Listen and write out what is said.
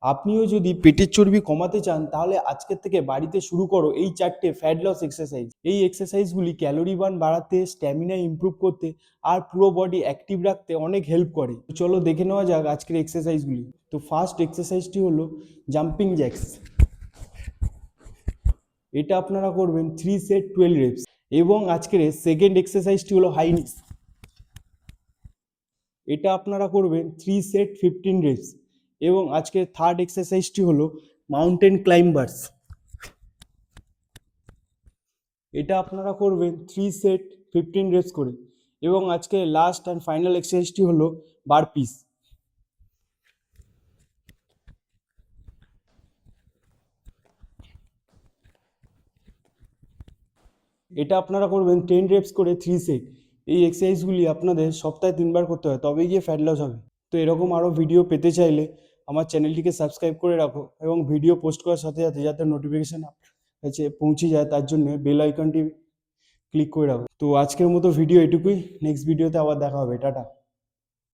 আপনিও যদি পেটের চর্বি কমাতে চান তাহলে আজকের থেকে বাড়িতে শুরু করো এই 4টে ফ্যাট লস এক্সারসাইজ। এই এক্সারসাইজগুলি ক্যালোরি বার্ন বাড়াতে, স্ট্যামিনা ইমপ্রুভ করতে আর পুরো বডি অ্যাক্টিভ রাখতে অনেক হেল্প করে। তো চলো দেখে নেওয়া যাক আজকের এক্সারসাইজগুলি। তো ফার্স্ট এক্সারসাইজটি হলো জাম্পিং জ্যাক্স। এটা আপনারা করবেন 3 সেট 12 রেপস। এবং আজকের সেকেন্ড এক্সারসাইজটি হলো হাই নিস। এটা আপনারা করবেন 3 সেট 15 রেপস। এবং আজকের থার্ড এক্সারসাইজটি হলো মাউন্টেন ক্লাইম্বার্স। এটা আপনারা করবেন 3 সেট 15 রেপস করে। এবং আজকে লাস্ট অ্যান্ড ফাইনাল এক্সারসাইজটি হলো বারপিস। এটা আপনারা করবেন 10 রেপস করে 3 সেট। এই এক্সারসাইজগুলি আপনাদের সপ্তাহে 3বার করতে হয়, তবেই গিয়ে ফ্যাট লস হবে। তো এরকম আরও ভিডিও পেতে চাইলে আমার চ্যানেলটিকে সাবস্ক্রাইব করে রাখো এবং ভিডিও পোস্ট করার সাথে সাথে যাতে নোটিফিকেশান কাছে পৌঁছে যায় তার জন্য বেল আইকনটি ক্লিক করে রাখো। তো আজকের মতো ভিডিও এটুকুই, নেক্সট ভিডিওতে আবার দেখা হবে, টাটা।